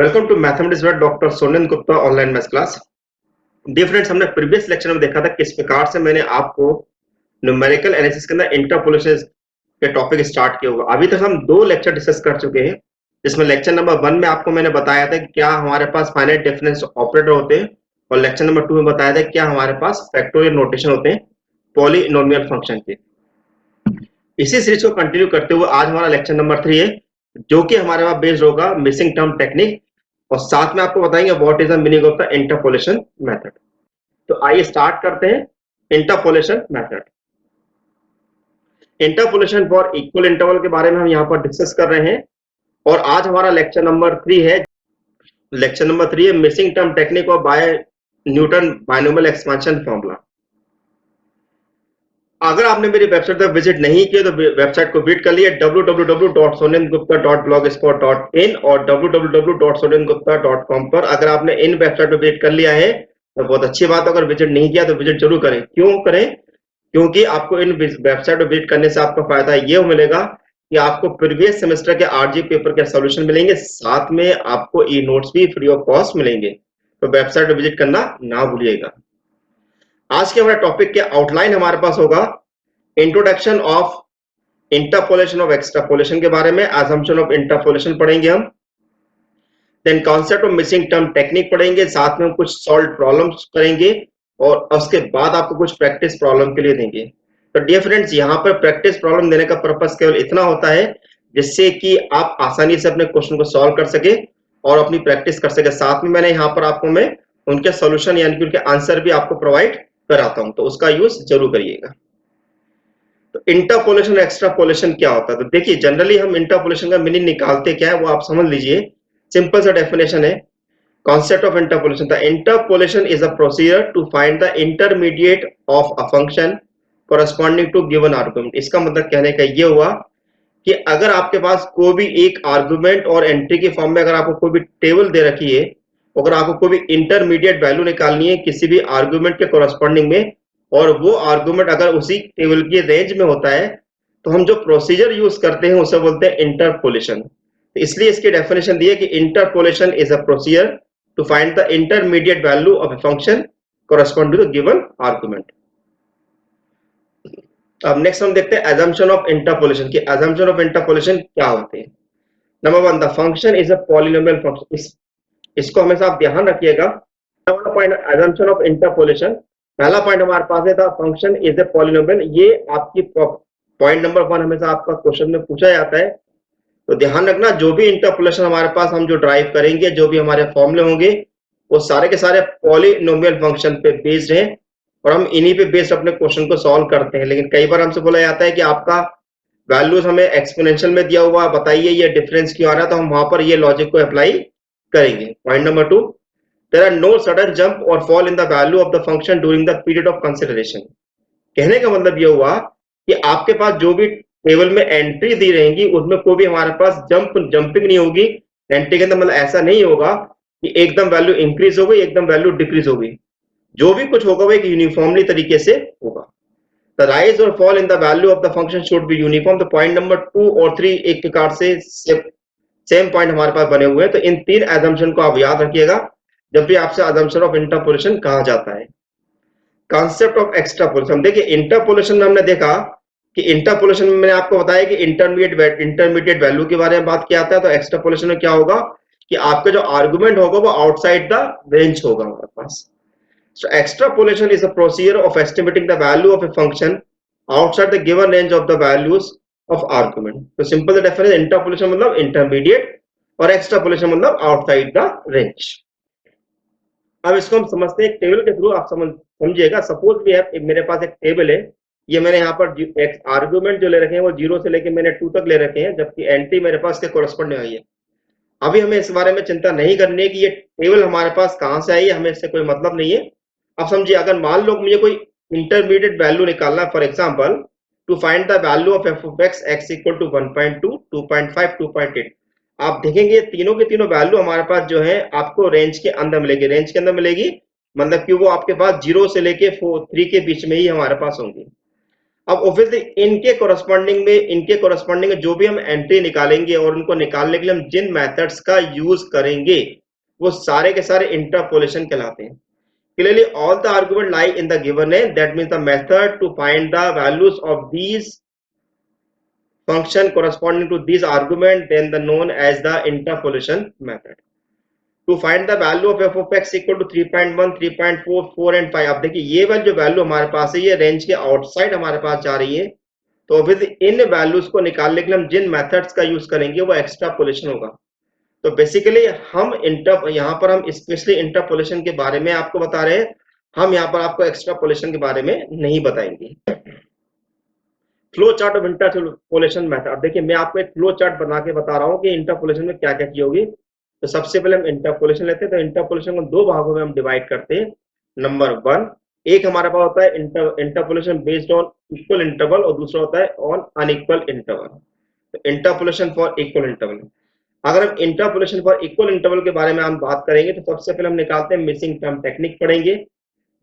Welcome to mathematics with doctor Sonen Gupta online maths class. Dear friends, हमने previous lecture में देखा था किस प्रकार से मैंने आपको न्यूमेरिकल एनालिसिस के अंदर इंटरपोलेशन के टॉपिक स्टार्ट किया हुआ। अभी तक हम दो लेक्चर डिस्कस कर चुके हैं, जिसमें लेक्चर नंबर 1 में आपको मैंने बताया था कि क्या हमारे पास फाइनाइट डिफरेंस ऑपरेटर होते हैं, और लेक्चर नंबर 2 में बताया था क्या हमारे पास फैक्टोरियल नोटेशन होते हैं पॉलिनोमियल फंक्शन के। इसी सीरीज को कंटिन्यू करते हुए आज हमारा लेक्चर नंबर 3 है, जो कि हमारे पास बेस्ड होगा मिसिंग टर्म टेक्निक, और साथ में आपको बताएंगे what is the meaning of the interpolation method. तो आइए स्टार्ट करते हैं interpolation method. Interpolation for equal interval के बारे में हम यहाँ पर डिस्कस कर रहे हैं, और आज हमारा लेक्चर नंबर 3 है। लेक्चर नंबर 3 है मिसिंग टर्म टेक्निक और by Newton binomial expansion formula. अगर आपने मेरी वेबसाइट पर विजिट नहीं किया तो वेबसाइट को विजिट कर लिए www.sonengupta.blogspot.in और www.sonengupta.com पर। अगर आपने इन वेबसाइट पर विजिट कर लिया है तो बहुत अच्छी बात है, अगर विजिट नहीं किया तो विजिट जरूर करें। क्यों करें? क्योंकि आपको इन वेबसाइट पर विजिट करने से आपका फायदा ये मिलेगा कि आपको प्रीवियस सेमेस्टर के आरजी पेपर के सॉल्यूशन मिलेंगे, साथ में आपको ई नोट्स भी फ्री ऑफ कॉस्ट मिलेंगे। तो वेबसाइट पर विजिट करना ना भूलिएगा। आज के हमारे टॉपिक के आउटलाइन हमारे पास होगा introduction of interpolation of extrapolation के बारे में, असम्पशन ऑफ इंटरपोलेशन पढ़ेंगे हम, then concept of missing term technique पढ़ेंगे, साथ में हम कुछ सॉल्व प्रॉब्लम्स करेंगे, और उसके बाद आपको कुछ प्रैक्टिस प्रॉब्लम के लिए देंगे। तो डियर फ्रेंड्स, यहाँ पर प्रैक्टिस प्रॉब्लम देने का पर्पस केवल इतना होता है जिससे कि आप आसानी से अपने क्वेश्चन को सॉल्व कर सके और अपनी प्रैक्टिस कर सके। साथ में मैंने यहाँ पर आपको मैं उनके सॉल्यूशन यानी कि उनके आंसर भी आपको प्रोवाइड कराता हूं, तो उसका यूज जरूर करिएगा। तो इंटरपोलेशन और एक्सट्रापोलेशन क्या होता है? तो देखिए, जनरली हम इंटरपोलेशन का मीनिंग निकालते क्या है वो आप समझ लीजिए। सिंपल सा डेफिनेशन है concept of interpolation. The interpolation is a procedure to find the intermediate of a function corresponding to given argument. इसका मतलब कहने का ये हुआ कि अगर आपके पास कोई भी एक आर्गुमेंट और एंट्री के फॉर्म में अगर आपको कोई भी टेबल दे रखी है, अगर आपको कोई भी इंटरमीडिएट वैल्यू निकालनी है किसी भी आर्गुमेंट के कोरस्पॉन्डिंग में, और वो आर्गुमेंट अगर उसी टेबल की रेंज में होता है, तो हम जो प्रोसीजर यूज करते हैं उसे बोलते हैं इंटरपोलेशन। तो इसलिए इसकी डेफिनेशन दी है कि interpolation is a procedure to find the intermediate value of a function corresponding to given argument. अब नेक्स्ट हम देखते हैं assumption ऑफ इंटरपोलेशन की। assumption ऑफ इंटरपोलेशन क्या होते हैं? Number 1, the function is a polynomial function. इसको हमेशा आप ध्यान रखिएगा। पहला पॉइंट assumption ऑफ इंटरपोलेशन, पहला पॉइंट हमारे पास है the function is a polynomial. ये आपकी पॉइंट नंबर 1 हमेशा आपका क्वेश्चन में पूछा जाता है। तो ध्यान रखना, जो भी इंटरपोलेशन हमारे पास हम जो ड्राइव करेंगे, जो भी हमारे फॉर्मूले होंगे, वो सारे के सारे पॉलिनोमियल फंक्शन पे बेस्ड हैं, और हम इन्हीं पे बेस्ड अपने क्वेश्चन को सॉल्व करते हैं। लेकिन कई बार हमसे बोला जाता है कि आपका वैल्यूज हमें एक्सपोनेंशियल में दिया हुआ, बताइए ये डिफरेंस क्यों आ रहा है, तो हम वहां पर ये लॉजिक को अप्लाई करेंगे। Point number 2, there are no sudden jump or fall in the value of the function during the period of consideration। कहने का मतलब ये हुआ कि आपके पास जो भी टेबल में एंट्री दी रहेंगी उसमें कोई भी हमारे पास जंपिंग नहीं होगी। एंट्री के अंदर मतलब ऐसा नहीं होगा कि एकदम वैल्यू इंक्रीज हो गई, एकदम वैल्यू डिक्रीज हो गई। जो भी कुछ होगा वो एक यूनिफॉर्मली तरीके से होगा। द राइज और fall in the value of the function should be uniform. तो पॉइंट नंबर 2 और 3 एक प्रकार से सेम पॉइंट हमारे पास बने हुए हैं। तो इन 3 एजम्पशन को आप याद रखिएगा जब भी आपसे assumption ऑफ इंटरपोलेशन कहा जाता है। कॉन्सेप्ट ऑफ एक्सट्रापोलेशन, देखिए इंटरपोलेशन में हमने देखा कि इंटरपोलेशन में मैंने आपको बताया कि इंटरमीडिएट वैल्यू के बारे में बात किया जाता है। तो एक्सट्रापोलेशन में क्या होगा कि आपका जो आर्गुमेंट होगा वो आउटसाइड द रेंज होगा हमारे पास। So extrapolation is a procedure of estimating the value of a function outside the given range of the values of argument. तो सिंपल डेफिनेशन, इंटरपोलेशन मतलब इंटरमीडिएट और एक्सट्रापोलेशन मतलब आउटसाइड द रेंज। अब इसको हम समझते हैं एक टेबल के थ्रू, आप समझिएगा। सपोज भी है मेरे पास एक टेबल है, ये मैंने यहाँ पर आर्गुमेंट जो ले रखे हैं वो 0 से लेके मैंने 2 तक ले रखे हैं, जबकि एंट्री मेरे पास के कोरस्पॉन्डिंग आई है। अभी हमें इस बारे में चिंता नहीं करनी है कि ये टेबल हमारे पास कहाँ से आई है, हमें इससे कोई मतलब नहीं है। अब समझिए, अगर मान लो मुझे कोई इंटरमीडिएट वैल्यू निकालना है, for example to find the value of F of X, X equal to 1.2, 2.5, 2.8। आप देखेंगे तीनों के तीनों वैल्यू हमारे पास जो है आपको रेंज के अंदर मिलेगी। रेंज के अंदर मिलेगी मतलब कि वो आपके पास 0 से लेके 3 के बीच में ही हमारे पास होंगी। अब ऑब्वियसली इनके कोरस्पॉन्डिंग में जो भी हम एंट्री निकालेंगे और उनको निकालने के लिए हम जिन मेथड्स का यूज करेंगे वो सारे के सारे इंटरपोलेशन कहलाते हैं. Clearly, all the argument lie in the given name. That means the method to find the values of these function corresponding to these argument, then the known as the interpolation method. To find the value of f of x equal to 3.1, 3.4, 4 and 5. अब देखिए ये वाली जो value हमारे पास है ये range के आउटसाइड हमारे पास जा रही है, तो विद इन वैल्यूज को निकालने के लिए हम जिन मेथड्स का यूज करेंगे वो एक्सट्रापोलेशन होगा. तो बेसिकली हम यहाँ पर हम स्पेशली इंटरपोलेशन के बारे में आपको बता रहे हैं, हम यहाँ पर आपको एक्सट्रापोलेशन के बारे में नहीं बताएंगे. Flow chart of interpolation method. देखिए मैं आपको एक फ्लो चार्ट बना के बता रहा हूँ कि इंटरपोलेशन में क्या क्या चीज होगी. तो सबसे पहले हम इंटरपोलेशन लेते हैं. तो इंटरपोलेशन को दो भागों में हम डिवाइड करते हैं. नंबर 1, एक हमारे पास होता है interpolation based on equal interval और दूसरा होता है ऑन अनइक्वल इंटरवल. तो इंटरपोलेशन फॉर इक्वल इंटरवल. अगर हम इंटरपोलेशन फॉर इक्वल इंटरवल के बारे में हम बात करेंगे तो सबसे पहले हम निकालते हैं मिसिंग टर्म टेक्निक पढ़ेंगे.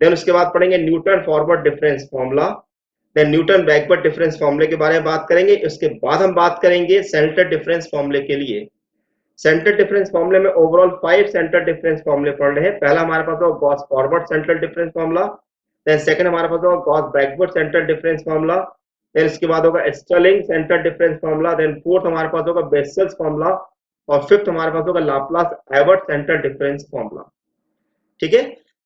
देन उसके बाद पढ़ेंगे Newton forward difference formula. Then Newton backward difference फॉर्मूले के बारे में बात करेंगे. उसके बाद हम बात करेंगे सेंटर डिफरेंस फॉर्मूले के लिए. सेंटर डिफरेंस फॉर्मूले में ओवरऑल 5 सेंटर डिफरेंस फॉर्मूले पढ़ रहे हैं. पहला हमारे पास होगा Gauss forward centre difference formula. Then second हमारे पास होगा Gauss backward centre difference formula. Then इसके बाद होगा Stirling centre difference formula. Then fourth हमारे पास होगा बेसेल्स फॉर्मूला और फिफ्थ हमारे पास होगा Laplace avert centre difference formula. ठीक है.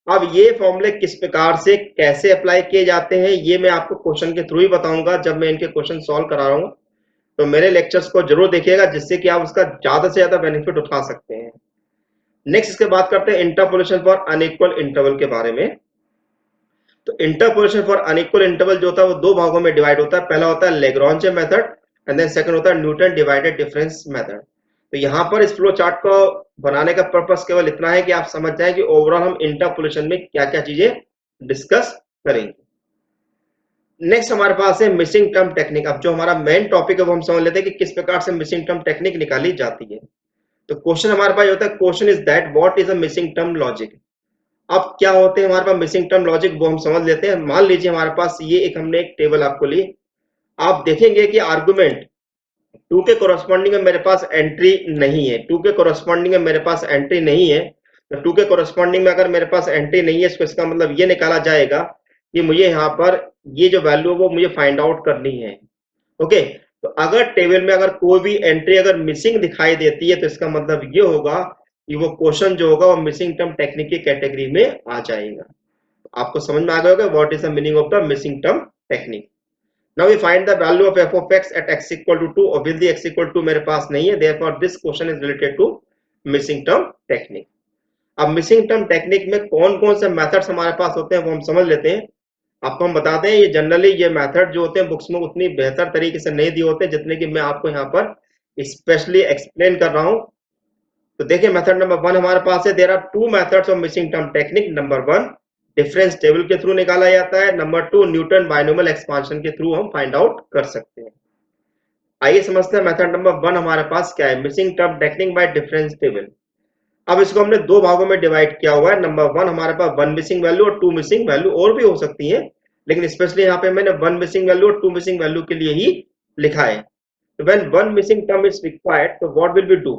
अब ये फॉर्मूले किस प्रकार से कैसे अप्लाई किए जाते हैं ये मैं आपको क्वेश्चन के थ्रू ही बताऊंगा जब मैं इनके क्वेश्चन सॉल्व करा रहा हूं. तो मेरे लेक्चर्स को जरूर देखिएगा जिससे कि आप उसका ज्यादा से ज्यादा बेनिफिट उठा सकते हैं. नेक्स्ट इसके बात करते हैं इंटरपोलेशन फॉर अनइक्वल इंटरवल के बारे में. तो इंटरपोलेशन फॉर अनइक्वल इंटरवल जो होता है वो दो भागों में डिवाइड होता है. पहला होता है Lagrange method and then second होता है न्यूटन डिवाइडेड डिफरेंस मेथड. तो यहाँ पर इस फ्लो चार्ट को बनाने का पर्पस केवल इतना है कि आप समझ जाएं कि ओवरऑल हम इंटरपोलेशन में क्या क्या चीजें डिस्कस करेंगे. नेक्स्ट हमारे पास है मिसिंग टर्म टेक्निक. अब जो हमारा मेन टॉपिक है वो हम समझ लेते हैं कि किस प्रकार से मिसिंग टर्म टेक्निक निकाली जाती है. तो क्वेश्चन हमारे पास होता है question is that what is a missing term logic. अब क्या होते हैं हमारे पास मिसिंग टर्म लॉजिक वो हम समझ लेते हैं. मान लीजिए हमारे पास ये एक हमने एक टेबल आपको ली. आप देखेंगे कि आर्गुमेंट 2 के कोरस्पॉन्डिंग में मेरे पास एंट्री नहीं है. 2 के कोरस्पॉन्डिंग में मेरे पास एंट्री नहीं है. तो 2 के कोरस्पॉन्डिंग में अगर मेरे पास एंट्री नहीं है तो इसका मतलब ये निकाला जाएगा कि मुझे यहाँ पर ये जो वैल्यू है वो मुझे फाइंड आउट करनी है. ओके. तो अगर टेबल में अगर कोई भी एंट्री अगर मिसिंग दिखाई देती है तो इसका मतलब ये होगा कि वो क्वेश्चन जो होगा वो मिसिंग टर्म टेक्निक की कैटेगरी में आ जाएगा. आपको समझ में आ गया होगा what is the meaning of the missing term technique. Now we find the value of f of x at x equal to 2. Obviously x equal to मेरे पास नहीं है. Therefore this question is related to missing term technique. अब missing term technique में कौन कौन से methods हमारे पास होते हैं वो हम समझ लेते हैं. आपको हम बताते हैं ये जनरली ये मेथड जो होते हैं बुक्स में उतनी बेहतर तरीके से नहीं दिए होते जितने कि मैं आपको यहाँ पर स्पेशली एक्सप्लेन कर रहा हूँ. तो देखिए मेथड नंबर 1 हमारे पास है. There are 2 methods of missing term technique. Number 1 difference table के थ्रू निकाला जाता है. नंबर 2 न्यूटन बायनोमियल एक्सपांशन के थ्रू हम फाइंड आउट कर सकते हैं. आइए समझते हैं मेथड नंबर 1 हमारे पास क्या है. Missing term technique by difference table. अब इसको हमने दो भागों में डिवाइड किया हुआ है. नंबर 1 हमारे पास 1 मिसिंग वैल्यू और 2 मिसिंग वैल्यू और भी हो सकती है लेकिन स्पेशली यहाँ पे मैंने 1 मिसिंग वैल्यू और 2 मिसिंग वैल्यू के लिए ही लिखा है. When one missing term is required, so what will we do?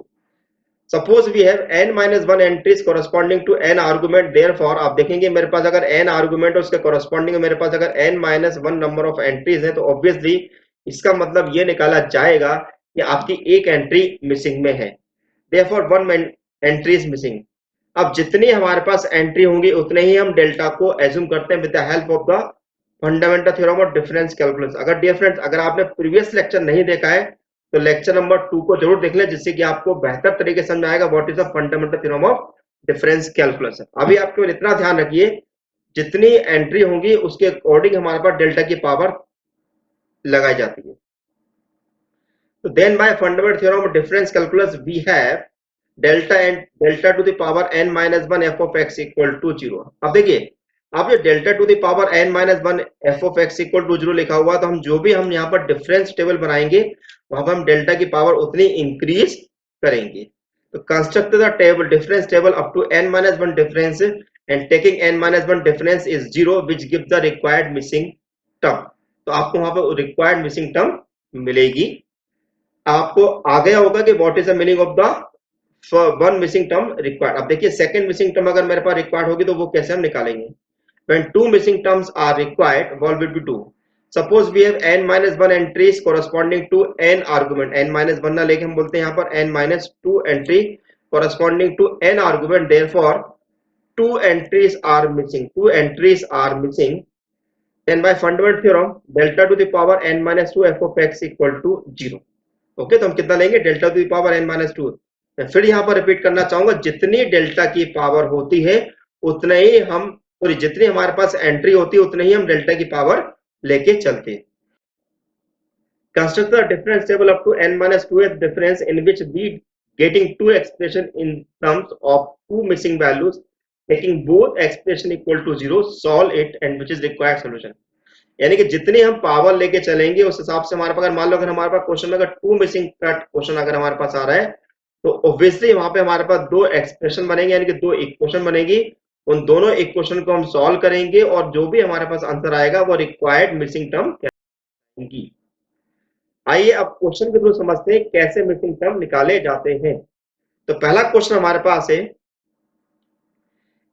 Suppose we have n minus 1 entries corresponding to n argument. Therefore आप देखेंगे मेरे पास अगर n argument और उसके corresponding मेरे पास अगर n minus 1 number of entries है तो obviously इसका मतलब ये निकाला जाएगा कि आपकी एक एंट्री मिसिंग में है. Therefore one entry is missing. अब जितनी हमारे पास एंट्री होंगी उतने ही हम डेल्टा को एज्यूम करते हैं with the help of the fundamental theorem of difference calculus. अगर डियर फ्रेंड्स अगर आपने प्रीवियस लेक्चर नहीं देखा है तो लेक्चर नंबर 2 को जरूर देख लें जिससे कि आपको बेहतर तरीके से समझ आएगा what is the fundamental theorem of difference calculus. अभी आप केवल इतना ध्यान रखिए जितनी एंट्री होंगी उसके अकॉर्डिंग हमारे पास डेल्टा की पावर लगाई जाती है. तो then by fundamental theorem of difference calculus we have delta to the power n minus 1 f of x equal to 0. अब देखिए अब जो delta to the power n minus 1 f of x equal to 0 लिखा हुआ तो हम जो भी हम यहाँ पर डिफरेंस टेबल बनाएंगे वहां पर हम डेल्टा की पावर उतनी इंक्रीज करेंगे. तो construct the table difference table up to n minus 1 difference and taking n minus 1 difference is 0 which gives the required missing term. तो आपको वहां पर रिक्वायर्ड मिसिंग टर्म मिलेगी। आपको आ गया होगा कि what is the meaning of the one missing term required. अब देखिए सेकंड मिसिंग टर्म अगर मेरे पास रिक्वायर्ड होगी तो वो कैसे हम निकालेंगे। When two missing terms are required, what will be do? Suppose we have n minus 1 entries corresponding to n argument. n minus 1 ना लेके हम बोलते हैं यहाँ पर n minus 2 entry corresponding to n argument. Therefore, two entries are missing. Two entries are missing. Then by fundamental theorem, delta to the power n minus 2 f of x equal to 0. Okay तो हम कितना लेंगे delta to the power n minus 2। मैं फिर यहाँ पर repeat करना चाहूंगा, जितनी डेल्टा की पावर होती है उतने ही हम, सॉरी जितनी हमारे पास एंट्री होती है उतने ही हम डेल्टा की पावर लेके चलते हैं। Construct the difference table up to n minus 2th difference in which we getting two expression in terms of two missing values, taking both expression equal to 0, solve it and which is required solution। यानी कि जितनी हम power लेके चलेंगे उस हिसाब से हमारे पास, अगर मान लो अगर हमारे पास क्वेश्चन में अगर टू मिसिंग का क्वेश्चन अगर हमारे पास आ रहा है तो ऑब्वियसली वहां पे हमारे पास दो एक्सप्रेशन बनेंगे, यानी कि दो इक्वेशन बनेगी। उन दोनों इक्वेशन को हम सॉल्व करेंगे और जो भी हमारे पास आंसर आएगा वो रिक्वायर्ड मिसिंग टर्म कहलाएगी। आइए अब क्वेश्चन के थ्रू समझते हैं कैसे मिसिंग टर्म निकाले जाते हैं। तो पहला क्वेश्चन हमारे पास है,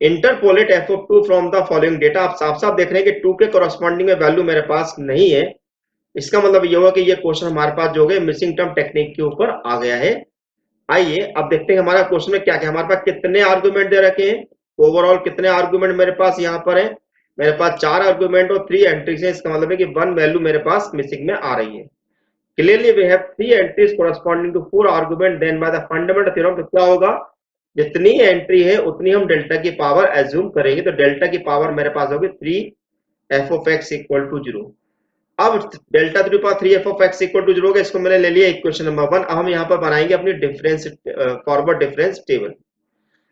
interpolate F of 2 from the following data. आप साफ साफ देख रहे हैं कि 2 के कॉरस्पॉन्डिंग में वैल्यू मेरे पास नहीं है। इसका मतलब ये हुआ कि ये क्वेश्चन हमारे पास जो है मिसिंग टर्म टेक्निक के ऊपर आ गया है। आइए अब देखते हैं हमारा क्वेश्चन में क्या क्या हमारे पास कितने आर्गुमेंट दे रखे हैं। ओवरऑल कितने आर्गुमेंट मेरे पास यहाँ पर है, मेरे पास 4 आर्गुमेंट और 3 एंट्रीज है। इसका मतलब है कि 1 वैल्यू मेरे पास मिसिंग में आ रही है। Clearly we have 3 entries corresponding to 4 argument, then by the fundamental theorem तो क्या होगा, जितनी एंट्री है उतनी हम डेल्टा की पावर एज्यूम करेंगे। तो डेल्टा की पावर मेरे पास होगी 3 f of x equal to 0। अब delta to the power 3 f of x equal to 0 इसको मैंने ले लिया इक्वेशन नंबर 1। अब हम यहाँ पर बनाएंगे अपनी डिफरेंस फॉरवर्ड डिफरेंस टेबल।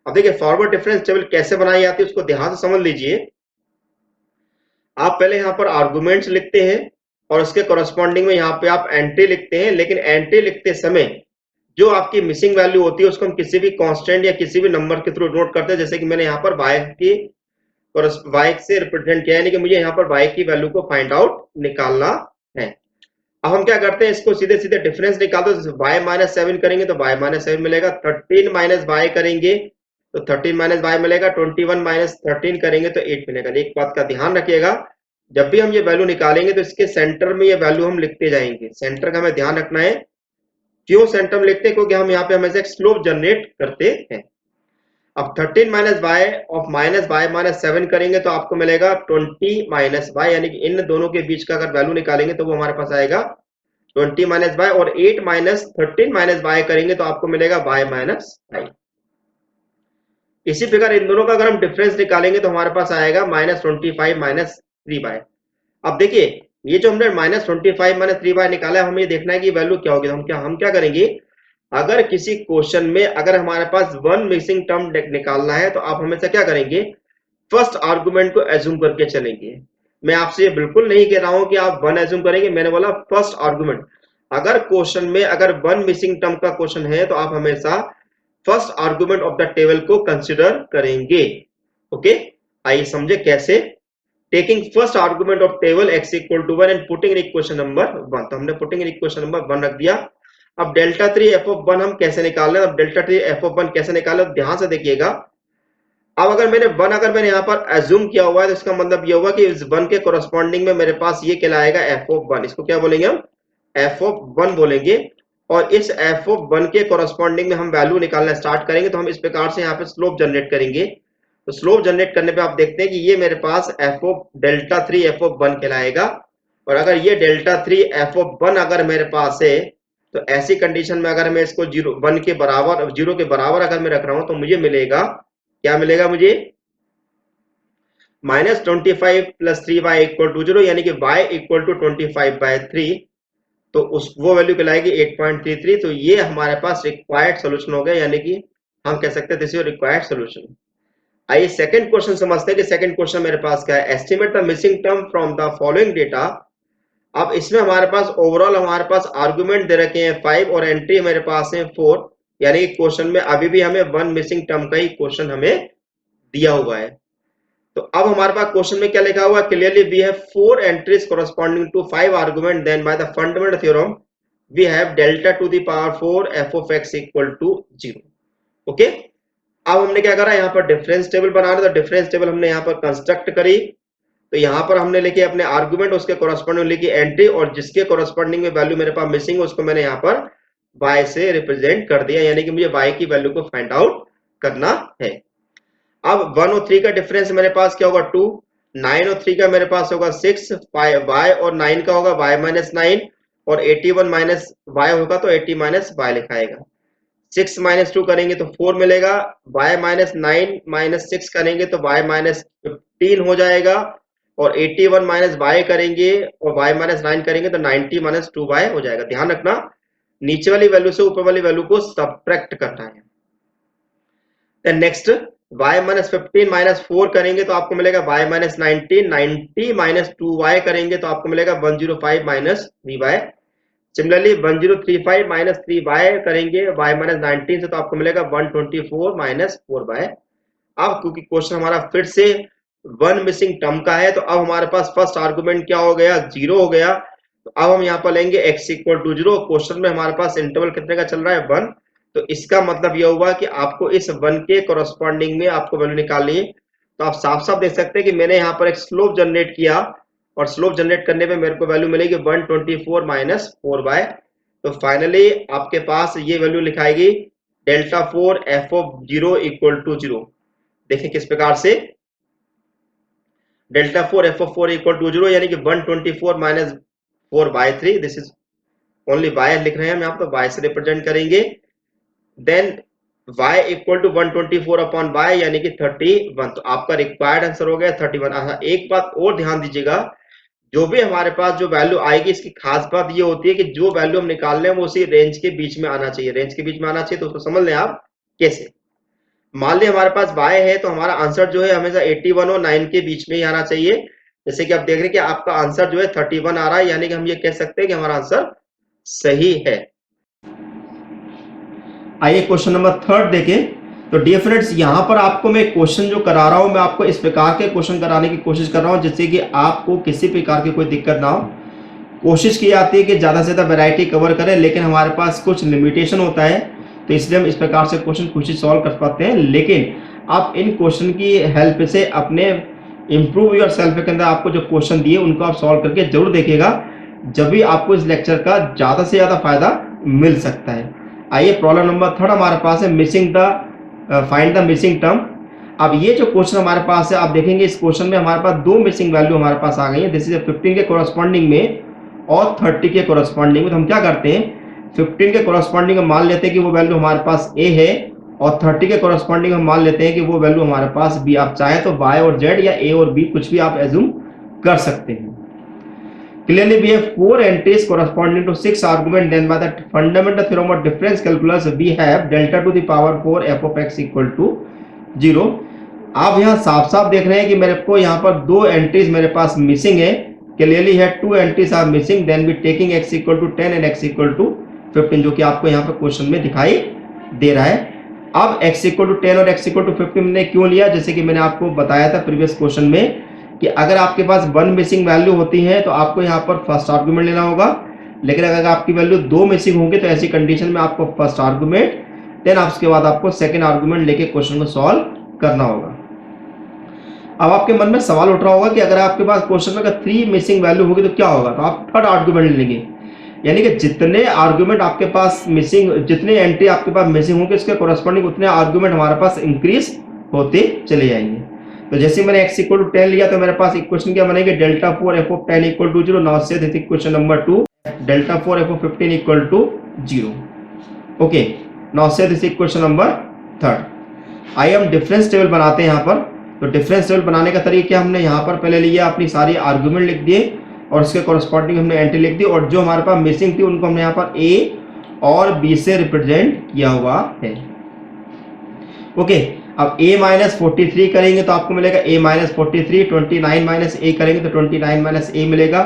अब देखिए फॉरवर्ड डिफरेंस टेबल कैसे बनाई जाती है उसको ध्यान से समझ लीजिए। आप पहले यहाँ पर आर्गुमेंट्स लिखते हैं और उसके कॉरस्पॉन्डिंग में यहाँ पे आप एंट्री लिखते हैं, लेकिन एंट्री लिखते समय जो आपकी मिसिंग वैल्यू होती है उसको हम किसी भी कांस्टेंट या किसी भी नंबर के थ्रू नोट करते हैं। जैसे कि मैंने यहाँ पर y से रिप्रेजेंट किया, यानी कि मुझे यहाँ पर y की वैल्यू को फाइंड आउट निकालना है। अब हम क्या करते हैं, इसको सीधे सीधे डिफरेंस निकाल दो। y माइनस 7 करेंगे तो y माइनस 7 मिलेगा, 13 माइनस y करेंगे तो 13 माइनस y मिलेगा, 21 माइनस 13 करेंगे तो 8 मिलेगा। एक बात का ध्यान रखिएगा, जब भी हम ये वैल्यू निकालेंगे तो इसके सेंटर में ये वैल्यू हम लिखते जाएंगे। सेंटर का हमें ध्यान रखना है। क्यों सेंटर में लिखते हैं, क्योंकि हम यहाँ पे हमेशा एक स्लोप जनरेट करते हैं। अब 13 minus Y of minus Y minus 7 करेंगे तो आपको मिलेगा 20 माइनस वाई, यानी कि इन दोनों के बीच का अगर वैल्यू निकालेंगे तो वो हमारे पास आएगा 20 माइनस वाई। और 8 माइनस 13 माइनस वाई करेंगे तो आपको मिलेगा वाई माइनस वाई। इसी प्रकार इन दोनों का अगर हम डिफरेंस निकालेंगे तो हमारे पास आएगा माइनस 25 माइनस 3 वाई। अब देखिए ये जो हमने माइनस 25 माइनस 3 वाई निकाला है, हमें ये देखना है कि वैल्यू क्या होगी। हम क्या करेंगे, अगर किसी क्वेश्चन में अगर हमारे पास 1 मिसिंग टर्म निकालना है तो आप हमेशा क्या करेंगे, फर्स्ट आर्गुमेंट को एज्यूम करके चलेंगे। मैं आपसे ये बिल्कुल नहीं कह रहा हूं कि आप 1 एज्यूम करेंगे, मैंने बोला फर्स्ट आर्गुमेंट। अगर क्वेश्चन में अगर 1 मिसिंग टर्म का क्वेश्चन है तो आप हमेशा first argument of the table को कंसिडर करेंगे। ओके आइए समझे कैसे। Taking first argument of table x equal to 1 and putting in equation number 1। तो हमने पुटिंग इन इक्वेशन नंबर 1 रख दिया। अब डेल्टा 3 f ऑफ 1 हम कैसे निकाल रहे हैं, अब डेल्टा 3 f ऑफ 1 कैसे निकाले, ध्यान से देखिएगा। अब अगर मैंने यहाँ पर एज्यूम किया हुआ है तो इसका मतलब ये होगा कि इस 1 के कोरस्पॉन्डिंग में मेरे पास ये कहलाएगा f ऑफ 1। इसको क्या बोलेंगे हम, f ऑफ 1 बोलेंगे। और इस f ऑफ 1 के कोरस्पॉन्डिंग में हम वैल्यू निकालना स्टार्ट करेंगे। तो हम इस प्रकार से यहाँ पे स्लोप जनरेट करेंगे। तो स्लोप जनरेट करने पे आप देखते हैं कि ये मेरे पास f of delta 3 f of 1 कहलाएगा। और अगर ये डेल्टा 3 f ऑफ 1 अगर मेरे पास है तो ऐसी कंडीशन में अगर मैं इसको 0 के बराबर अगर मैं रख रहा हूं तो मुझे मिलेगा, क्या मिलेगा मुझे, minus 25 plus 3 Y equal to 0, यानी कि y इक्वल टू 25/3। तो वो वैल्यू कहलाएगी 8.33। तो ये हमारे पास रिक्वायर्ड सोल्यूशन हो गया, यानी कि हम कह सकते हैं दिस इज रिक्वायर्ड सोल्यूशन। आइए सेकंड क्वेश्चन समझते हैं कि सेकंड क्वेश्चन मेरे पास क्या है। Estimate the missing term from the following data. अब इसमें हमारे पास ओवरऑल हमारे पास आर्गुमेंट दे रखे हैं 5 और एंट्री मेरे पास है 4, यानी कि क्वेश्चन में अभी भी हमें 1 मिसिंग टर्म का ही क्वेश्चन हमें दिया हुआ है। तो अब हमारे पास क्वेश्चन में क्या लिखा हुआ है, clearly we have 4 entries corresponding to 5 argument, then by the fundamental theorem we have delta to the power 4 F of X equal to 0। Okay, अब हमने क्या करा, यहाँ पर डिफरेंस टेबल बना रहे, तो डिफरेंस टेबल हमने यहाँ पर कंस्ट्रक्ट करी। तो यहाँ पर हमने लिखे अपने आर्गुमेंट, उसके कॉरेस्पॉन्डिंग लिखी एंट्री, और जिसके कॉरेस्पॉन्डिंग में वैल्यू मेरे पास मिसिंग है उसको मैंने यहाँ पर y से रिप्रेजेंट कर दिया, यानी कि मुझे y की वैल्यू को फाइंड आउट करना है। अब 1 और 3 का डिफरेंस मेरे पास क्या होगा 2, 9 और 3 का मेरे पास होगा 6, y और 9 का होगा y माइनस 9, और 81 माइनस y होगा तो 80 माइनस y लिखाएगा। 6 माइनस 2 करेंगे तो 4 मिलेगा, y माइनस 9 माइनस 6 करेंगे तो y माइनस 15 हो जाएगा, और 81 माइनस y करेंगे और y माइनस 9 करेंगे तो 90 माइनस 2y हो जाएगा। ध्यान रखना, नीचे वाली वैल्यू से ऊपर वाली वैल्यू को सब्ट्रैक्ट करना है। Then next y minus 15 minus 4 करेंगे तो आपको मिलेगा y माइनस 19, 90 माइनस 2y करेंगे तो आपको मिलेगा 105 minus 3y। Similarly 1035 minus 3y करेंगे y माइनस 19 से तो आपको मिलेगा 124 माइनस 4y। अब क्योंकि क्वेश्चन हमारा फिर से 1 मिसिंग टर्म का है, तो अब हमारे पास फर्स्ट आर्गुमेंट क्या हो गया, 0 हो गया। तो अब हम यहाँ पर लेंगे x इक्वल टू 0। क्वेश्चन में हमारे पास इंटरवल कितने का चल रहा है, 1। तो इसका मतलब यह हुआ कि आपको इस 1 के कॉरेस्पॉन्डिंग में आपको वैल्यू निकालनी है। तो आप साफ साफ देख सकते हैं कि मैंने यहाँ पर एक स्लोप जनरेट किया, और स्लोप जनरेट करने पे मेरे को वैल्यू मिलेगी 124 माइनस 4y। तो फाइनली आपके पास ये वैल्यू लिखाएगी delta 4 F of 0 equal to 0। देखिए किस प्रकार से, delta 4 F of 4 equal to 0, यानी कि 124 minus 4/3। This is only y लिख रहे हैं हम यहाँ पर, y से रिप्रेजेंट करेंगे। Then y equal to 124 upon y, यानी कि 31। तो आपका रिक्वायर्ड आंसर हो गया 31। एक बात और ध्यान दीजिएगा, जो भी हमारे पास जो वैल्यू आएगी, इसकी खास बात ये होती है कि जो वैल्यू हम निकाल रहे हैं वो उसी रेंज के बीच में आना चाहिए। रेंज के बीच में आना चाहिए तो उसको समझ लें आप कैसे। मान लिया हमारे पास y है, तो हमारा आंसर जो है हमेशा 81 और 9 के बीच में ही आना चाहिए। जैसे कि आप देख रहे हैं कि आपका आंसर जो है 31 आ रहा है, यानी कि हम ये कह सकते हैं कि हमारा आंसर सही है। आइए क्वेश्चन नंबर 3 देखें। तो डियर फ्रेंड्स, यहाँ पर आपको मैं क्वेश्चन जो करा रहा हूँ, मैं आपको इस प्रकार के क्वेश्चन कराने की कोशिश कर रहा हूँ जिससे कि आपको किसी प्रकार की कोई दिक्कत ना हो। कोशिश की जाती है कि ज़्यादा से ज़्यादा वैरायटी कवर करें, लेकिन हमारे पास कुछ लिमिटेशन होता है, तो इसलिए हम इस प्रकार से क्वेश्चन कुछ ही सॉल्व कर पाते हैं। लेकिन आप इन क्वेश्चन की हेल्प से अपने इम्प्रूव योर सेल्फ के अंदर आपको जो क्वेश्चन दिए उनको आप सॉल्व करके जरूर देखिएगा, जब भी आपको इस लेक्चर का ज़्यादा से ज़्यादा फायदा मिल सकता है। आइए प्रॉब्लम नंबर 3 हमारे पास है, missing the find the missing term. अब ये जो क्वेश्चन हमारे पास है, आप देखेंगे इस क्वेश्चन में हमारे पास 2 मिसिंग वैल्यू हमारे पास आ गई है। दिस इज 15 के कोरस्पॉन्डिंग में और 30 के कोरस्पॉन्डिंग में। तो हम क्या करते हैं, 15 के कोरस्पॉन्डिंग में मान लेते हैं कि वो वैल्यू हमारे पास a है, और 30 के कोरस्पॉन्डिंग में मान लेते हैं कि वो वैल्यू हमारे पास b। आप चाहे तो y और z या a और b कुछ भी आप एज्यूम कर सकते हैं। Clearly, we have 4 entries corresponding to 6 arguments. Then, by the fundamental theorem of difference calculus, we have delta to the power 4 f of x equal to 0. आप यहाँ साफ साफ देख रहे हैं कि मेरे को यहाँ पर 2 एंट्रीज मेरे पास मिसिंग है। Clearly, here 2 entries are missing. Then, we taking x equal to 10 and x equal to 15, जो कि आपको यहाँ पर क्वेश्चन में दिखाई दे रहा है। अब x equal to 10 और x equal to 15 मैंने क्यों लिया, जैसे कि मैंने आपको बताया था प्रीवियस क्वेश्चन में कि अगर आपके पास 1 मिसिंग वैल्यू होती है तो आपको यहाँ पर फर्स्ट आर्गुमेंट लेना होगा, लेकिन अगर आपकी वैल्यू 2 मिसिंग होंगे तो ऐसी कंडीशन में आपको फर्स्ट आर्गुमेंट, देन उसके बाद आपको सेकंड आर्गुमेंट लेके क्वेश्चन को सॉल्व करना होगा। अब आपके मन में सवाल उठ रहा होगा कि अगर आपके पास क्वेश्चन में अगर 3 मिसिंग वैल्यू होगी तो क्या होगा, तो आप थर्ड आर्गुमेंट लेंगे, यानी कि जितने आर्गुमेंट आपके पास मिसिंग, जितने एंट्री आपके पास मिसिंग होंगे इसके कोरस्पॉन्डिंग उतने आर्गुमेंट हमारे पास इंक्रीज होते चले जाएंगे। तो जैसे मैंने x इक्वल टू 10 लिया तो मेरे पास इक्वेशन क्या बनेगी, delta 4 f of 10 equal to 0। Now say this equation number 2, delta 4 f of 15 equal to 0। Okay, now say this equation number 3। आइए हम डिफरेंस टेबल बनाते हैं यहाँ पर। तो डिफरेंस टेबल बनाने का तरीका क्या, हमने यहाँ पर पहले लिया अपनी सारी आर्गुमेंट लिख दिए और उसके कॉरस्पॉन्डिंग हमने एंट्री लिख दी, और जो हमारे पास मिसिंग थी उनको हमने यहाँ पर a और b से रिप्रेजेंट किया हुआ है। ओके, अब a माइनस 43 करेंगे तो आपको मिलेगा a माइनस 43, 29 माइनस a करेंगे तो 29 माइनस a मिलेगा,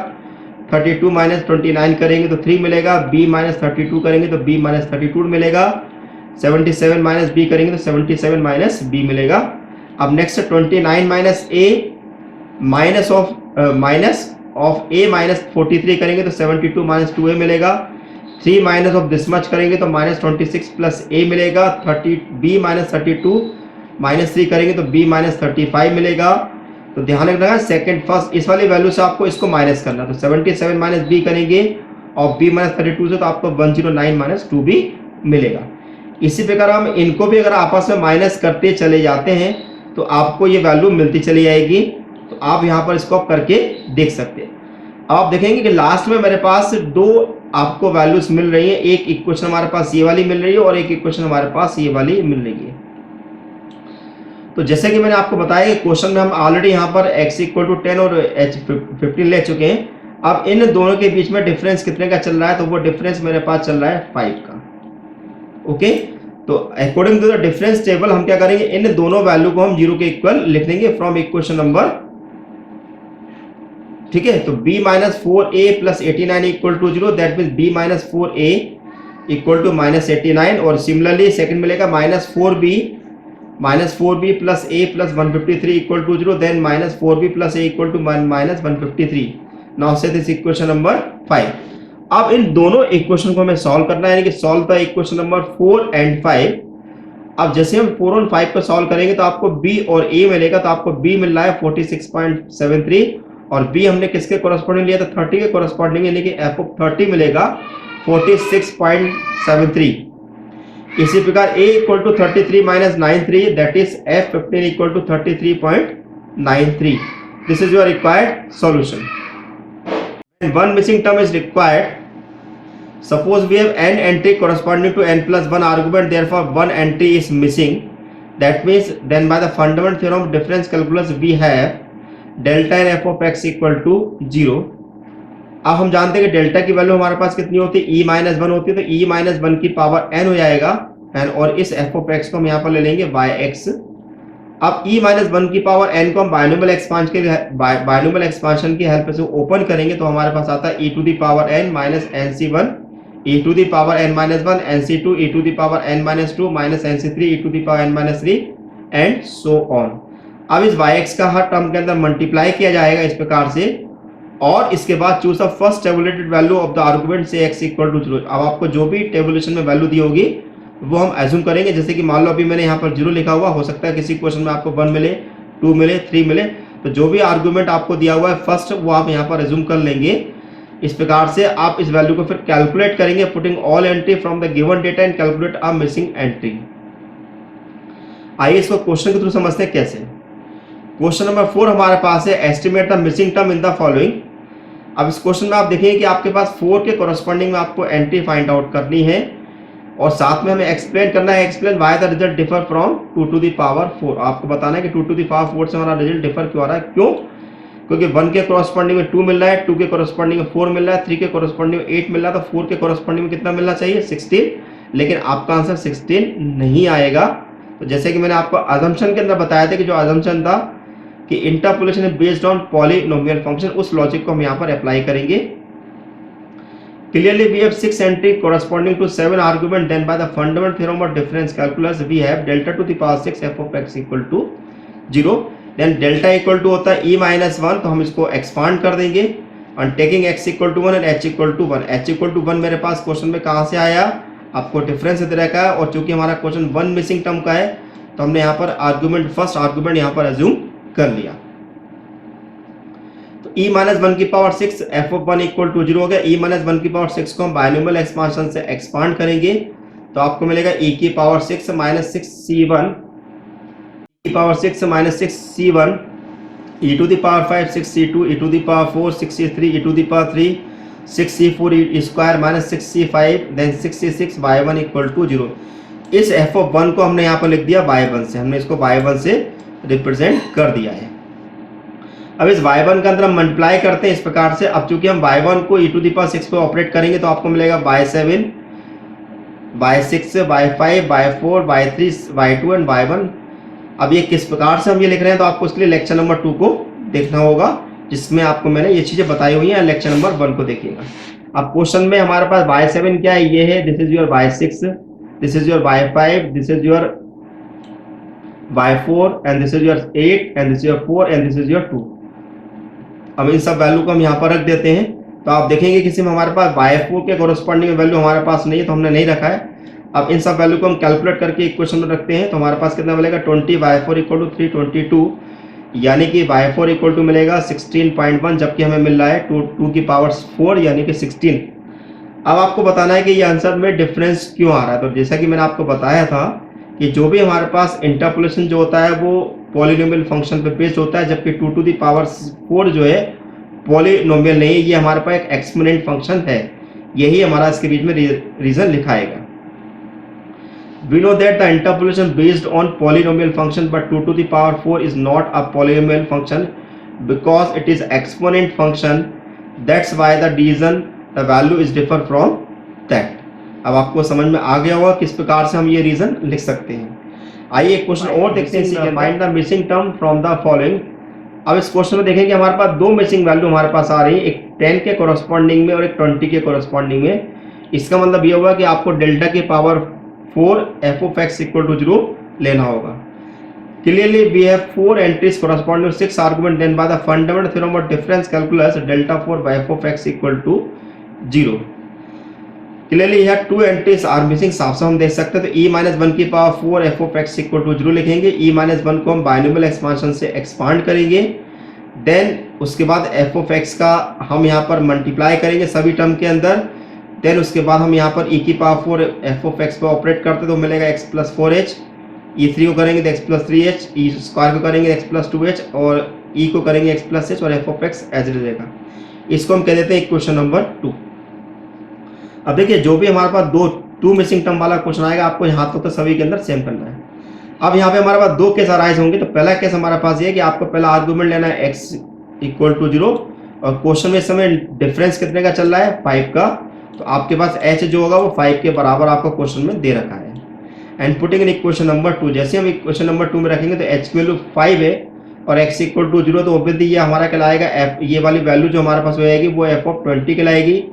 32 माइनस 29 करेंगे तो 3 मिलेगा, b माइनस 32 करेंगे तो b माइनस 32 मिलेगा, 77 माइनस b करेंगे तो 77 माइनस b मिलेगा। अब next 29 minus A minus of A minus 43 करेंगे तो 72 माइनस 2a मिलेगा। 3 माइनस ऑफ दिस मच करेंगे तो माइनस 26 प्लस a मिलेगा। 30 b माइनस 32 माइनस 3 करेंगे तो b माइनस 35 मिलेगा। तो ध्यान रखना सेकंड फर्स्ट इस वाली वैल्यू से आपको इसको माइनस करना, तो 77 माइनस b करेंगे और b माइनस 32 से तो आपको 109 माइनस 2b मिलेगा। इसी प्रकार हम इनको भी अगर आपस में माइनस करते चले जाते हैं तो आपको ये वैल्यू मिलती चली जाएगी। तो आप यहाँ पर इसको करके देख सकते हैं। अब आप देखेंगे कि लास्ट में मेरे पास दो आपको वैल्यूज मिल रही है, एक इक्वेशन हमारे पास ये वाली मिल रही है और एक इक्वेशन हमारे पास ये वाली मिल रही है। तो जैसे कि मैंने आपको बताया कि क्वेश्चन में हम ऑलरेडी यहाँ पर x इक्वल टू 10 और h 15 ले चुके हैं। अब इन दोनों के बीच में डिफरेंस कितने का चल रहा है, तो वो डिफरेंस मेरे पास चल रहा है 5 का। ओके, तो according to the difference table हम क्या करेंगे, इन दोनों वैल्यू को हम 0 के इक्वल लिख देंगे फ्रॉम इक्वेशन नंबर, ठीक है। तो b minus 4a plus 89 equal to 0, that mean b minus 4a equal to minus 89। और सिमिलरली सेकंड मिलेगा minus 4b plus a plus 153 equal to 0, then minus 4b plus a equal to minus 153। Now say this equation number 5। अब इन दोनों equation को हमें solve करना है, यानी कि solve the equation number 4 and 5। अब जैसे हम 4 और 5 को सॉल्व करेंगे तो आपको b और a मिलेगा। तो आपको b मिल रहा है 46.73 और b हमने किसके कोरस्पॉन्डिंग लिया था, 30 के कोरस्पॉन्डिंग, यानी कि f ऑफ 30 मिलेगा 46.73। इसी प्रकार a equal to 33 minus 93, that is f15 equal to 33.93। This is your required solution. One missing term is required. Suppose we have n entry corresponding to n plus 1 argument, therefore one entry is missing. That means then by the fundamental theorem of difference calculus we have delta n f of x equal to 0. अब हम जानते हैं कि delta की value हमारे पास कितनी होती है, e माइनस 1 होती है। तो e माइनस 1 की पावर n हो जाएगा n, और इस f of x को हम यहाँ पर ले लेंगे yx। अब e माइनस 1 की पावर n को हम बायनोमियल एक्सपांशन की हेल्प से ओपन करेंगे तो हमारे पास आता है e to the power n minus nc1 e to the power n minus 1 nc2 e to the power n minus 2 minus nc3 e to the power n minus 3 and so on. अब इस yx का हर term के अंदर multiply किया जाएगा इस प्रकार से, और इसके बाद choose the first tabulated value of the argument से x इक्वल टू 0। अब आपको जो भी टेबुलेशन में वैल्यू दी होगी वो हम एज्यूम करेंगे। जैसे कि मान लो अभी मैंने यहाँ पर 0 लिखा हुआ, हो सकता है किसी क्वेश्चन में आपको 1 मिले, 2 मिले, 3 मिले। तो जो भी आर्गुमेंट आपको दिया हुआ है फर्स्ट वो आप यहाँ पर एज्यूम कर लेंगे। इस प्रकार से आप इस वैल्यू को फिर कैलकुलेट करेंगे, putting all entry from the given data and calculate a missing entry. आइए इसको क्वेश्चन के थ्रू समझते हैं कैसे। क्वेश्चन नंबर 4 हमारे पास है, estimate the missing term in the following. अब इस क्वेश्चन में आप देखेंगे कि आपके पास 4 के कोरस्पॉन्डिंग में आपको एंट्री फाइंड आउट करनी है, और साथ में हमें एक्सप्लेन करना है, explain why the result differ from 2 to the power 4। आपको बताना है कि 2 टू द पावर 4 से हमारा रिजल्ट डिफर क्यों आ रहा है, क्यों, क्योंकि 1 के कोरस्पॉन्डिंग में 2 मिल रहा है, 2 के कोरस्पॉन्डिंग में 4 मिल रहा है, 3 के कोरस्पॉन्डिंग में 8 मिल रहा है, तो 4 के कोरस्पॉन्डिंग में कितना मिलना चाहिए, 16। लेकिन आपका आंसर 16 नहीं आएगा। तो जैसे कि मैंने आपको अजम्पशन के अंदर बताया था कि जो अजम्पशन था कि interpolation is based on polynomial function, उस लॉजिक को हम यहाँ पर अप्लाई करेंगे। Clearly we have 6 entry corresponding to 7 argument, then by the fundamental theorem of difference calculus we have delta to the power 6 f of x equal to 0, then delta equal to होता है e minus 1, तो हम इसको expand कर देंगे and taking x equal to 1 and h equal to 1। h equal to 1 मेरे पास question में कहाँ से आया, आपको डिफरेंस दे रखा है, और चूंकि हमारा क्वेश्चन 1 मिसिंग टर्म का है तो हमने यहाँ पर आर्गुमेंट फर्स्ट आर्गुमेंट यहाँ पर एज्यूम कर लिया। तो e माइनस 1 की power 6 f of 1 equal to 0 हो गया। e माइनस 1 की पावर 6 को हम बायनोमियल एक्सपांशन से एक्सपांड करेंगे तो आपको मिलेगा e की power 6 minus 6c1 e power 6 minus 6c1 e to the power 5 6c2 e to the power 4 6c3 e to the power 3 6c4 e square minus 6c5 then 6c6 y1 equal to 0। इस f of 1 को हमने यहाँ पर लिख दिया y1 से, हमने इसको y1 से रिप्रेजेंट कर दिया है। अब इस y1 का अंदर हम मल्टीप्लाई करते हैं इस प्रकार से। अब चूंकि हम y1 को e टू द पावर 6 पे ऑपरेट करेंगे तो आपको मिलेगा y7 y6 y5 y4 y3 y2 and y1। अब ये किस प्रकार से हम ये लिख रहे हैं तो आपको इसके लिए लेक्चर नंबर 2 को देखना होगा, जिसमें आपको मैंने ये चीजें बताई हुई हैं। लेक्चर नंबर 1 को देखिएगा। अब क्वेश्चन में हमारे पास y7 क्या है, ये है, this is your y6, this is your y5, this is your y4 and this is your 8 and this is your 4 and this is your 2। अब इन सब वैल्यू को हम यहाँ पर रख देते हैं। तो आप देखेंगे किसी में हमारे पास y4 के कोरस्पॉन्डिंग वैल्यू हमारे पास नहीं है, तो हमने नहीं रखा है। अब इन सब वैल्यू को हम कैलकुलेट करके इक्वेशन में रखते हैं, तो हमारे पास कितना मिलेगा 20 y4 इक्वल टू 322, यानी कि y4 इक्वल टू मिलेगा 16.1, जबकि हमें मिल रहा है 2 की पावर 4 यानी कि 16। अब आपको बताना है कि ये आंसर में डिफरेंस क्यों आ रहा है। तो जैसा कि मैंने आपको बताया था कि जो भी हमारे पास इंटरपोलेशन जो होता है वो पॉलिनोमियल फंक्शन पे बेस्ड होता है, जबकि 2 टू दी पावर 4 जो है पॉलिनोमियल नहीं है, ये हमारे पास एक एक्सपोनेंट फंक्शन है। यही हमारा इसके बीच में reason लिखाएगा। We know that the interpolation based on polynomial function, but 2 to the power 4 is not a polynomial function because it is exponent function. That's why the reason the value is differ from that. अब आपको समझ में आ गया होगा किस प्रकार से हम ये रीजन लिख सकते हैं। आइए एक क्वेश्चन और देखते हैं, find the missing term from the following. अब इस क्वेश्चन में देखेंगे हमारे पास दो मिसिंग वैल्यू हमारे पास आ रही है, एक 10 के कोरस्पॉन्डिंग में और एक 20 के कोरस्पॉन्डिंग में। इसका मतलब ये होगा कि आपको डेल्टा की power 4 f of x equal to 0 लेना होगा। Clearly we have 4 entries corresponding to 6 argument, then by the fundamental theorem of difference calculus delta 4 by f of x equal to 0। Clearly here 2 entries are missing, साफ साफ हम देख सकते हैं। तो e minus 1 की power 4 f of x equal to 0 लिखेंगे। e minus 1 को हम बाइनोमियल एक्सपांशन से एक्सपांड करेंगे, देन उसके बाद f of x का हम यहाँ पर मल्टीप्लाई करेंगे सभी टर्म के अंदर। देन उसके बाद हम यहाँ पर e की पावर 4 f of x पे ऑपरेट करते तो मिलेगा x प्लस 4h, e3 को करेंगे तो x plus 3h, e square को करेंगे x प्लस 2h और e को करेंगे x प्लस h और f of x एज रहेगा। इसको हम कह देते हैं इक्वेशन नंबर 2। अब देखिए जो भी हमारे पास दो मिसिंग टर्म वाला क्वेश्चन आएगा, आपको यहाँ तो सभी के अंदर सेम करना है। अब यहाँ पे हमारे पास दो केस अराइज होंगे। तो पहला केस हमारे पास ये है कि आपको पहला आर्गूमेंट लेना है x इक्वल टू 0 और क्वेश्चन में इस समय डिफरेंस कितने का चल रहा है 5 का। तो आपके पास h जो होगा वो 5 के बराबर आपको क्वेश्चन में दे रखा है। And putting in equation number 2, जैसे हम इक्वेशन नंबर 2 में रखेंगे तो h की वैल्यू 5 है और x इक्वल टू 0, तो ऑब्वियसली ये हमारा कहलाएगा f, ये वाली वैल्यू जो हमारे पास हो जाएगी वो f ऑफ 20 कहलाएगी,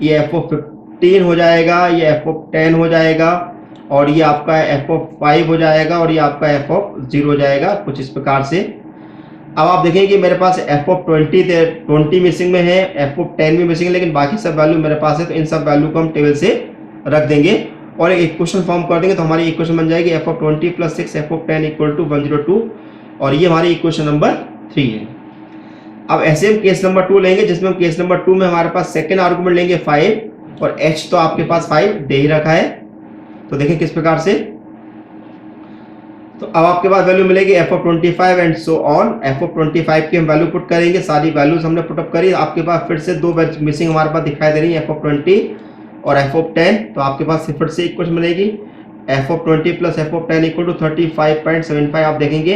ये f ऑफ 15 हो जाएगा, ये f ऑफ 10 हो जाएगा और ये आपका f ऑफ 5 हो जाएगा और ये आपका f ऑफ 0 हो जाएगा, कुछ इस प्रकार से। अब आप देखेंगे कि मेरे पास f ऑफ 20 मिसिंग में है, f ऑफ 10 भी मिसिंग है, लेकिन बाकी सब वैल्यू मेरे पास है। तो इन सब वैल्यू को हम टेबल से रख देंगे और एक इक्वेशन फॉर्म कर देंगे। तो हमारी इक्वेशन बन जाएगी f of 20 plus 6 f of 10 equal to 102 और ये हमारी इक्वेशन नंबर 3 है। अब ऐसे हम केस नंबर 2 लेंगे, जिसमें हम केस नंबर 2 में हमारे पास सेकेंड आर्गूमेंट लेंगे 5 और h तो आपके पास 5 दे ही रखा है। तो देखें किस प्रकार से। तो अब आपके पास वैल्यू मिलेगी f of 25 and so on. f of 25 की हम वैल्यू पुट करेंगे, सारी वैल्यूज हमने पुटअप करी। आपके पास फिर से दो मिसिंग हमारे पास दिखाई दे रही है, f ऑफ 20 और f ऑफ 10। तो आपके पास फिर से इक्वेशन मिलेगी f of 20 plus f of 10 equal to 35.75। आप देखेंगे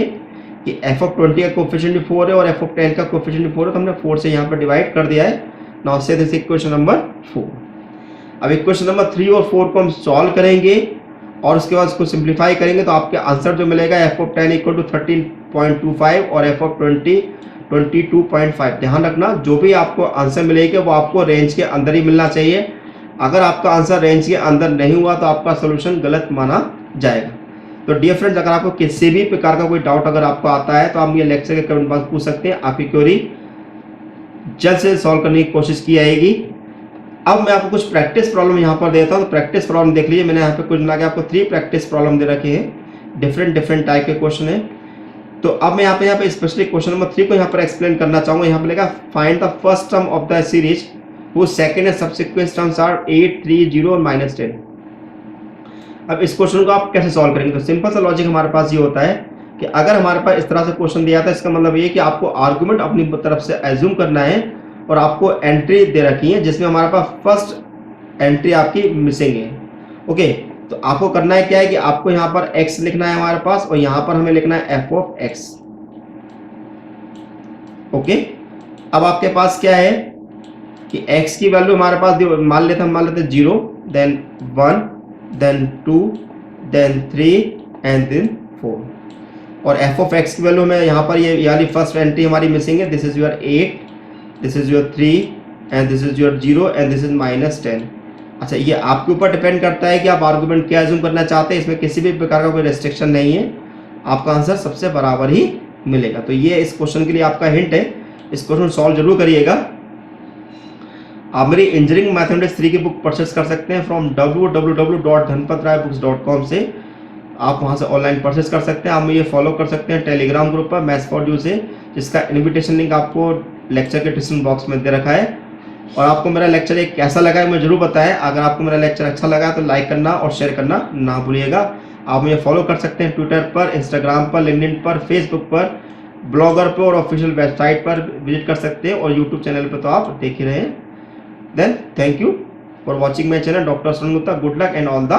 कि f ऑफ 20 का कोफिशिएंट 4 है और f ऑफ 10 का कोफिशिएंट 4 है, तो हमने 4 से यहाँ पर डिवाइड कर दिया है। Now say this equation number 4। अब इक्वेशन नंबर 3 और 4 को हम सॉल्व करेंगे और उसके बाद उसको सिंप्लीफाई करेंगे। तो आपके आंसर जो मिलेगा f ऑफ 10 इक्वल टू 13.25 और f ऑफ 20 22.5। ध्यान रखना जो भी आपको आंसर मिलेगा वो आपको रेंज के अंदर ही मिलना चाहिए। अगर आपका आंसर रेंज के अंदर नहीं हुआ तो आपका सोल्यूशन गलत माना जाएगा। तो डियर फ्रेंड्स, अगर आपको किसी भी प्रकार का कोई डाउट अगर आपको आता है तो आप ये लेक्चर के कमेंट बॉक्स पूछ सकते हैं। आपकी क्वेरी जल्द से सॉल्व करने की कोशिश की जाएगी। अब मैं आपको कुछ प्रैक्टिस प्रॉब्लम यहाँ पर देता हूँ। तो प्रैक्टिस प्रॉब्लम देख लीजिए, मैंने यहाँ पे कुछ मिला के आपको 3 प्रैक्टिस प्रॉब्लम दे रखे हैं, डिफरेंट टाइप के क्वेश्चन है। तो अब मैं यहाँ पे स्पेशली क्वेश्चन नंबर 3 को यहाँ पर एक्सप्लेन करना चाहूँगा। यहाँ पे लिखा find the first term of the series वो second and subsequent terms are 8, 3, 0 और -10। अब इस क्वेश्चन को आप कैसे सॉल्व करेंगे? तो सिंपल सा लॉजिक हमारे पास ये होता है कि अगर हमारे पास इस तरह से क्वेश्चन दिया था, इसका मतलब ये कि आपको आर्गुमेंट अपनी तरफ से एज्यूम करना है और आपको एंट्री दे रखी है जिसमें हमारे पास फर्स्ट एंट्री आपकी मिसिंग है। ओके, तो आपको करना है क्या है कि आपको यहाँ पर x लिखना है हमारे पास और यहाँ पर हमें लिखना है f ऑफ x। ओके, अब आपके पास क्या है कि x की वैल्यू हमारे पास मान लेते 0, then 1, then 2, then 3 and then 4 और f ऑफ x की वैल्यू में यहाँ पर ये यानी फर्स्ट एंट्री हमारी मिसिंग है। This is your 8, this is your 3 and this is your 0 and this is -10। अच्छा, ये आपके ऊपर डिपेंड करता है कि आप आर्गुमेंट क्या एज्यूम करना चाहते हैं। इसमें किसी भी प्रकार का कोई रेस्ट्रिक्शन नहीं है। आपका आंसर सबसे बराबर ही मिलेगा। तो ये इस क्वेश्चन के लिए आपका हिंट है, इस क्वेश्चन सॉल्व जरूर करिएगा। आप मेरी इंजीनियरिंग मैथमेटिक्स 3 की बुक परचेस कर सकते हैं फ्रॉम www.dhanpatrayabooks.com से। आप वहां से ऑनलाइन परचेस कर सकते हैं। आप मुझे फॉलो कर सकते हैं टेलीग्राम ग्रुप पर मैथ्स फॉर यू से, जिसका इनविटेशन लिंक आपको लेक्चर के डिस्क्रिप्शन बॉक्स में दे रखा है। और आपको मेरा लेक्चर एक कैसा लगा है मुझे जरूर बताएं। अगर आपको मेरा लेक्चर अच्छा लगा तो लाइक करना और शेयर करना ना भूलिएगा। आप मुझे फॉलो कर सकते हैं ट्विटर पर, इंस्टाग्राम पर, लिंक्डइन पर, फेसबुक पर, ब्लॉगर पर और ऑफिशियल वेबसाइट पर विजिट कर सकते हैं। और यूट्यूब चैनल पर तो आप देख ही रहे हैं। Then thank you for watching my channel doctor Sunil Gupta. Good luck and all the